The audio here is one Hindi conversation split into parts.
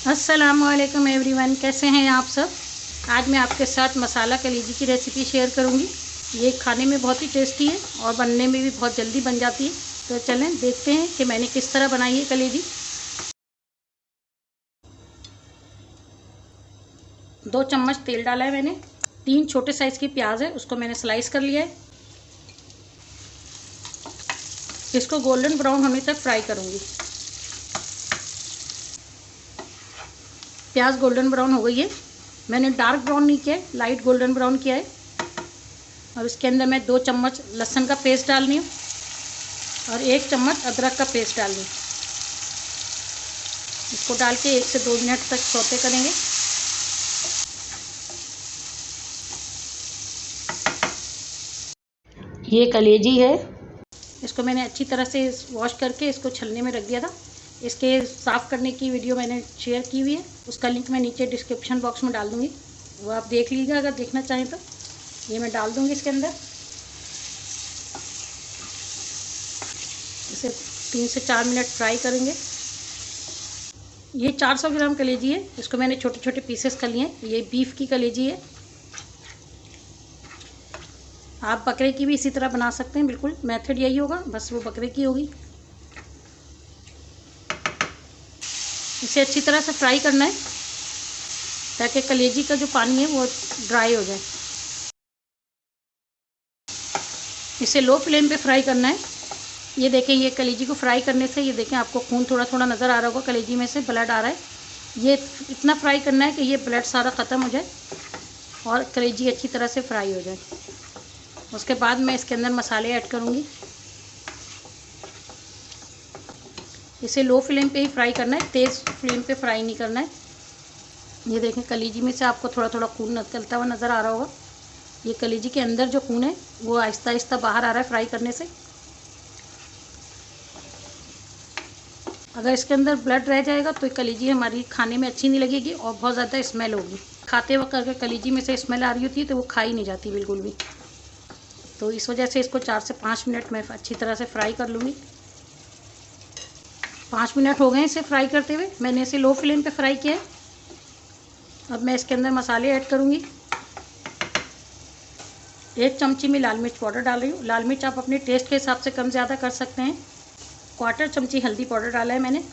अस्सलामुअलैकुम एवरीवन, कैसे हैं आप सब। आज मैं आपके साथ मसाला कलेजी की रेसिपी शेयर करूंगी। ये खाने में बहुत ही टेस्टी है और बनने में भी बहुत जल्दी बन जाती है। तो चलें देखते हैं कि मैंने किस तरह बनाई है कलेजी। 2 चम्मच तेल डाला है मैंने। 3 छोटे साइज़ की प्याज है, उसको मैंने स्लाइस कर लिया है। इसको गोल्डन ब्राउन होने तक फ्राई करूँगी। प्याज गोल्डन ब्राउन हो गई है। मैंने डार्क ब्राउन नहीं किया है, लाइट गोल्डन ब्राउन किया है। और इसके अंदर मैं 2 चम्मच लहसुन का पेस्ट डाल रही हूँ और 1 चम्मच अदरक का पेस्ट डाल रही हूँ। इसको डाल के 1 से 2 मिनट तक सौते करेंगे। ये कलेजी है, इसको मैंने अच्छी तरह से वॉश करके इसको छलने में रख दिया था। इसके साफ़ करने की वीडियो मैंने शेयर की हुई है, उसका लिंक मैं नीचे डिस्क्रिप्शन बॉक्स में डाल दूँगी, वो आप देख लीजिएगा अगर देखना चाहें तो। ये मैं डाल दूँगी इसके अंदर। इसे 3 से 4 मिनट फ्राई करेंगे। ये 400 ग्राम कलेजी है, इसको मैंने छोटे छोटे पीसेस कर लिए हैं। ये बीफ की कलेजी है, आप बकरे की भी इसी तरह बना सकते हैं। बिल्कुल मेथड यही होगा, बस वो बकरे की होगी। इसे अच्छी तरह से फ्राई करना है ताकि कलेजी का जो पानी है वो ड्राई हो जाए। इसे लो फ्लेम पे फ्राई करना है। ये देखें, ये कलेजी को फ्राई करने से ये देखें आपको खून थोड़ा थोड़ा नज़र आ रहा होगा, कलेजी में से ब्लड आ रहा है। ये इतना फ्राई करना है कि ये ब्लड सारा ख़त्म हो जाए और कलेजी अच्छी तरह से फ्राई हो जाए। उसके बाद मैं इसके अंदर मसाले ऐड करूँगी। इसे लो फ्लेम पे ही फ्राई करना है, तेज़ फ्लेम पे फ्राई नहीं करना है। ये देखें, कलेजी में से आपको थोड़ा थोड़ा खून निकलता हुआ नज़र आ रहा होगा। ये कलेजी के अंदर जो खून है वो आहिस्ता आहिस्ता बाहर आ रहा है फ्राई करने से। अगर इसके अंदर ब्लड रह जाएगा तो कलेजी हमारी खाने में अच्छी नहीं लगेगी और बहुत ज़्यादा स्मेल होगी। खाते वक्त अगर कलेजी में से स्मेल आ रही होती है तो वो खाई नहीं जाती बिल्कुल भी। तो इस वजह से इसको 4 से 5 मिनट में अच्छी तरह से फ्राई कर लूँगी। 5 मिनट हो गए इसे फ्राई करते हुए, मैंने इसे लो फ्लेम पे फ्राई किया है। अब मैं इसके अंदर मसाले ऐड करूँगी। 1 चमची में लाल मिर्च पाउडर डाल रही हूँ। लाल मिर्च आप अपने टेस्ट के हिसाब से कम ज़्यादा कर सकते हैं। 1/4 चमची हल्दी पाउडर डाला है मैंने।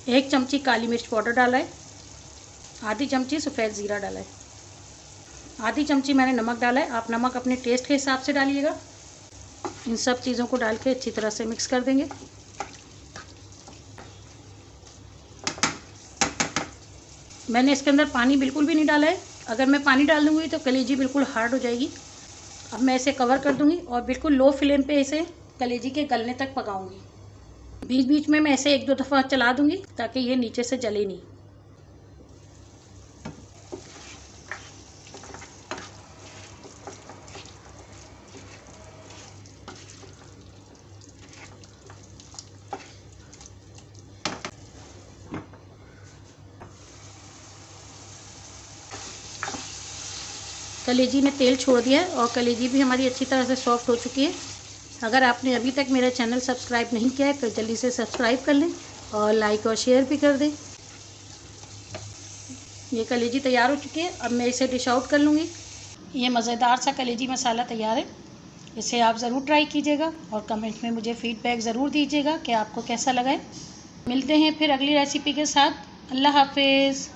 1 चमची काली मिर्च पाउडर डाला है। आधी चमची सफ़ेद ज़ीरा डाला है। आधी चमची मैंने नमक डाला है, आप नमक अपने टेस्ट के हिसाब से डालिएगा। इन सब चीज़ों को डाल के अच्छी तरह से मिक्स कर देंगे। मैंने इसके अंदर पानी बिल्कुल भी नहीं डाला है, अगर मैं पानी डाल दूँगी तो कलेजी बिल्कुल हार्ड हो जाएगी। अब मैं इसे कवर कर दूँगी और बिल्कुल लो फ्लेम पे इसे कलेजी के गलने तक पकाऊँगी। बीच बीच में मैं इसे 1-2 दफ़ा चला दूँगी ताकि ये नीचे से जले नहीं। कलेजी ने तेल छोड़ दिया है और कलेजी भी हमारी अच्छी तरह से सॉफ्ट हो चुकी है। अगर आपने अभी तक मेरा चैनल सब्सक्राइब नहीं किया है तो जल्दी से सब्सक्राइब कर लें और लाइक और शेयर भी कर दें। ये कलेजी तैयार हो चुकी है, अब मैं इसे डिश आउट कर लूँगी। ये मज़ेदार सा कलेजी मसाला तैयार है। इसे आप ज़रूर ट्राई कीजिएगा और कमेंट में मुझे फ़ीडबैक ज़रूर दीजिएगा कि आपको कैसा लगा है। मिलते हैं फिर अगली रेसिपी के साथ। अल्लाह हाफिज़।